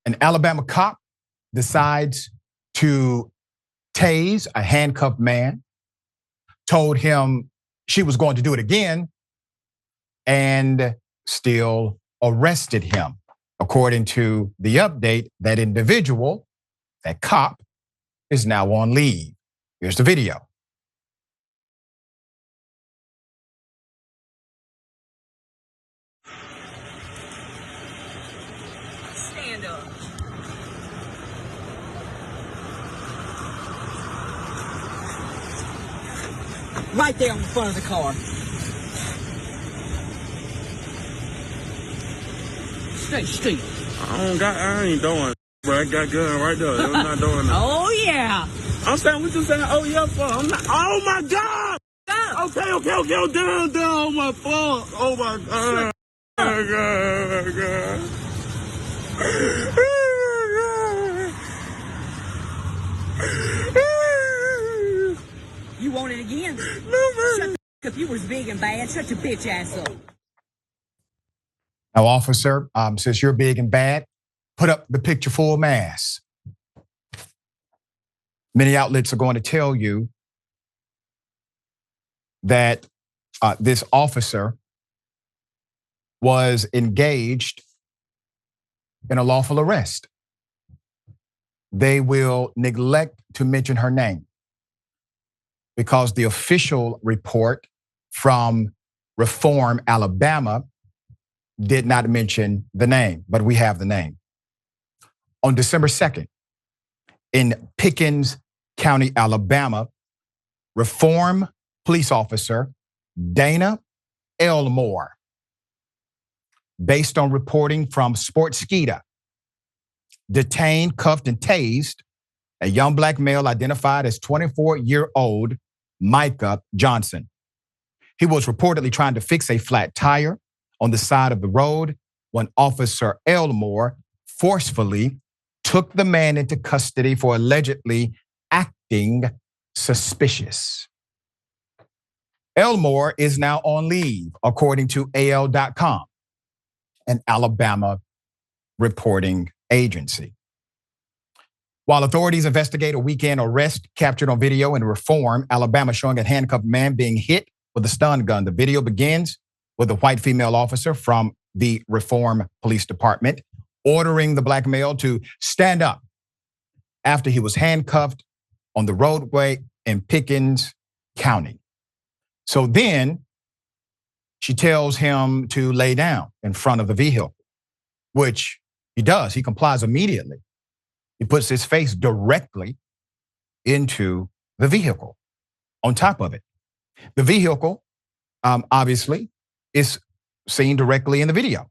An Alabama cop decides to tase a handcuffed man, told him she was going to do it again, and still arrested him. According to the update, that individual, that cop, is now on leave. Here's the video. Stand up. Right there in front of the car. Stay straight. I ain't doing, bro. I got gun right there. I'm not doing that. Oh, yeah. I'm saying, what you saying? Oh, yeah, fuck. I'm not. Oh, my God. Stop. Okay. Oh, down. Oh, my fuck. Oh, my God. Oh, my God. You want it again? No, man. Shut the f- up. You was big and bad. Shut your bitch ass up. Now, officer, since you're big and bad, put up the picture full mask. Many outlets are going to tell you that this officer was engaged in a lawful arrest. They will neglect to mention her name because the official report from Reform, Alabama did not mention the name, but we have the name. On December 2nd, in Pickens County, Alabama, Reform police officer Dana Elmore, based on reporting from Sportskeeda, detained, cuffed, and tased a young black male identified as 24-year-old Micah Johnson. He was reportedly trying to fix a flat tire on the side of the road when Officer Elmore forcefully took the man into custody for allegedly acting suspicious. Elmore is now on leave, according to AL.com, an Alabama reporting agency. While authorities investigate a weekend arrest captured on video in Reform, Alabama, showing a handcuffed man being hit with a stun gun. The video begins with a white female officer from the Reform Police Department ordering the black male to stand up after he was handcuffed on the roadway in Pickens County. So then she tells him to lay down in front of the vehicle, which he does. He complies immediately. He puts his face directly into the vehicle, on top of it. The vehicle, obviously, is seen directly in the video.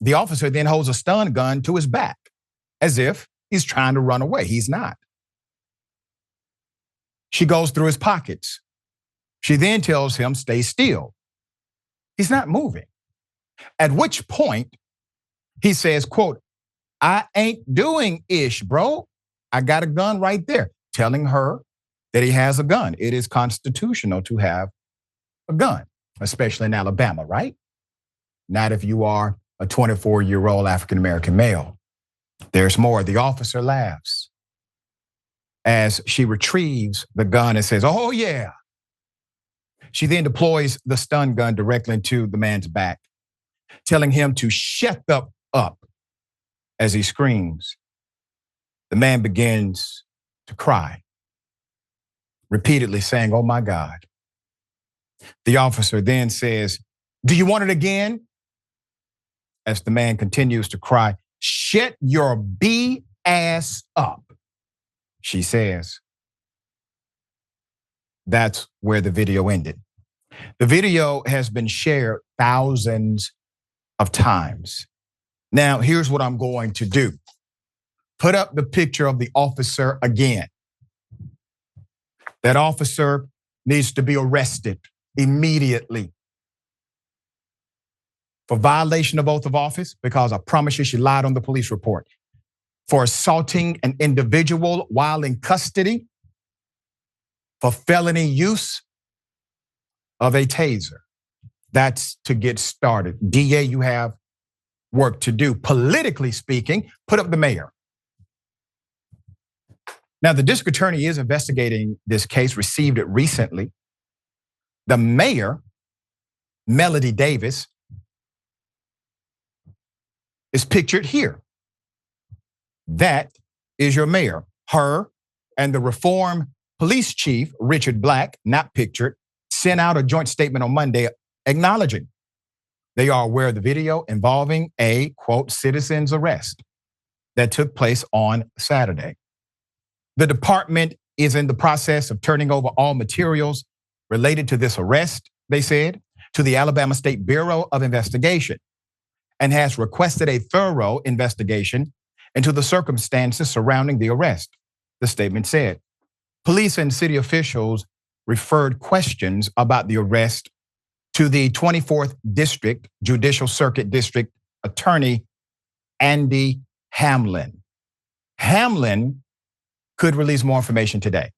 The officer then holds a stun gun to his back as if he's trying to run away. He's not. She goes through his pockets. She then tells him, stay still. He's not moving. At which point he says, quote, I ain't doing ish, bro. I got a gun right there, telling her that he has a gun. It is constitutional to have a gun, especially in Alabama, right? Not if you are a 24-year-old African-American male. There's more. The officer laughs as she retrieves the gun and says, oh, yeah. She then deploys the stun gun directly into the man's back, telling him to shut up as he screams. The man begins to cry, repeatedly saying, oh, my God. The officer then says, do you want it again? As the man continues to cry, shut your B ass up, she says. That's where the video ended. The video has been shared thousands of times. Now, here's what I'm going to do. Put up the picture of the officer again. That officer needs to be arrested immediately for violation of oath of office, because I promise you she lied on the police report, for assaulting an individual while in custody, for felony use of a taser. That's to get started. DA, you have work to do, politically speaking. Put up the mayor. Now, the district attorney is investigating this case, received it recently. The mayor, Melody Davis, is pictured here. That is your mayor. Her and the reform police chief, Richard Black, not pictured, sent out a joint statement on Monday acknowledging they are aware of the video involving a, quote, citizen's arrest that took place on Saturday. The department is in the process of turning over all materials related to this arrest, they said, to the Alabama State Bureau of Investigation, and has requested a thorough investigation into the circumstances surrounding the arrest, the statement said. Police and city officials referred questions about the arrest to the 24th District Judicial Circuit District Attorney Andy Hamlin. Hamlin could release more information today.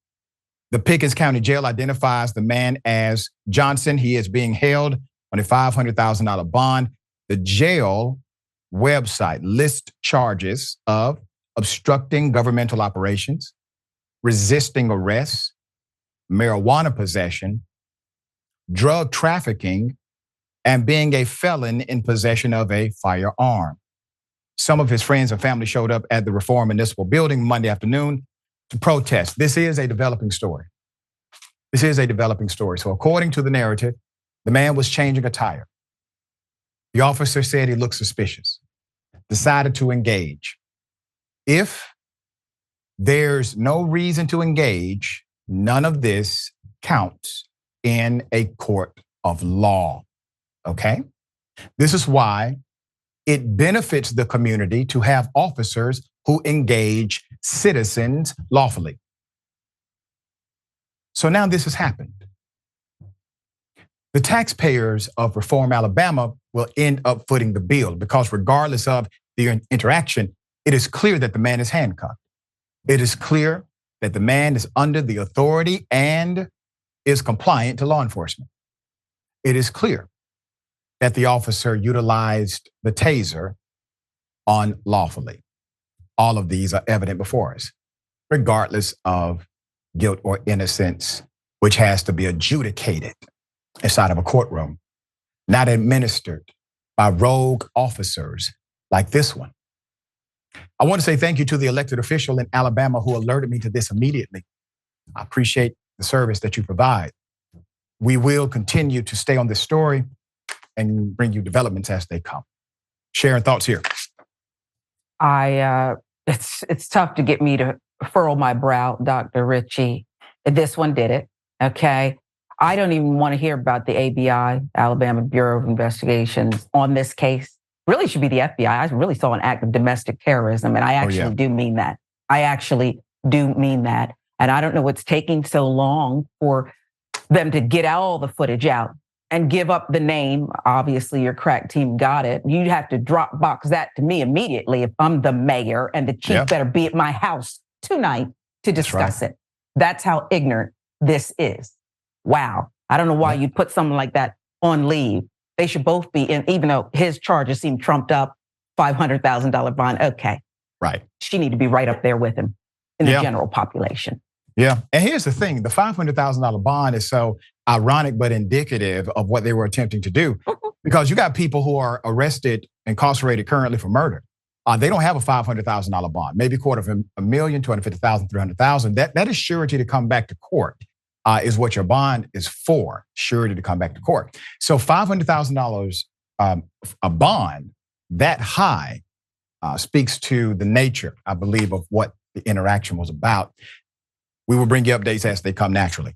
The Pickens County Jail identifies the man as Johnson. He is being held on a $500,000 bond. The jail website lists charges of obstructing governmental operations, resisting arrest, marijuana possession, drug trafficking, and being a felon in possession of a firearm. Some of his friends and family showed up at the Reform Municipal Building Monday afternoon to protest. This is a developing story. This is a developing story. So according to the narrative, the man was changing a tire. The officer said he looked suspicious, decided to engage. If there's no reason to engage, none of this counts in a court of law, okay? This is why it benefits the community to have officers who engage citizens lawfully. So now this has happened. The taxpayers of Reform Alabama will end up footing the bill because regardless of the interaction, it is clear that the man is handcuffed. It is clear that the man is under the authority and is compliant to law enforcement. It is clear that the officer utilized the taser unlawfully. All of these are evident before us, regardless of guilt or innocence, which has to be adjudicated inside of a courtroom, not administered by rogue officers like this one. I want to say thank you to the elected official in Alabama who alerted me to this immediately. I appreciate the service that you provide. We will continue to stay on this story and bring you developments as they come. Sharon, thoughts here. It's tough to get me to furrow my brow, Dr. Richey. This one did it, okay? I don't even want to hear about the ABI, Alabama Bureau of Investigations, on this case. Really should be the FBI. I really saw an act of domestic terrorism, and I actually do mean that. I actually do mean that. And I don't know what's taking so long for them to get all the footage out and give up the name. Obviously, your crack team got it. You'd have to drop box that to me immediately if I'm the mayor, and the chief better be at my house tonight to discuss it. That's how ignorant this is. Wow. I don't know why you'd put someone like that on leave. They should both be in, even though his charges seem trumped up, $500,000 bond. Okay. Right. She need to be right up there with him in the general population. Yeah. And here's the thing. The $500,000 bond is so ironic but indicative of what they were attempting to do. Because you got people who are arrested, incarcerated currently for murder. They don't have a $500,000 bond, maybe $250,000, $250,000, $300,000. That is surety to come back to court, is what your bond is for, surety to come back to court. So $500,000, a bond that high speaks to the nature, I believe, of what the interaction was about. We will bring you updates as they come naturally.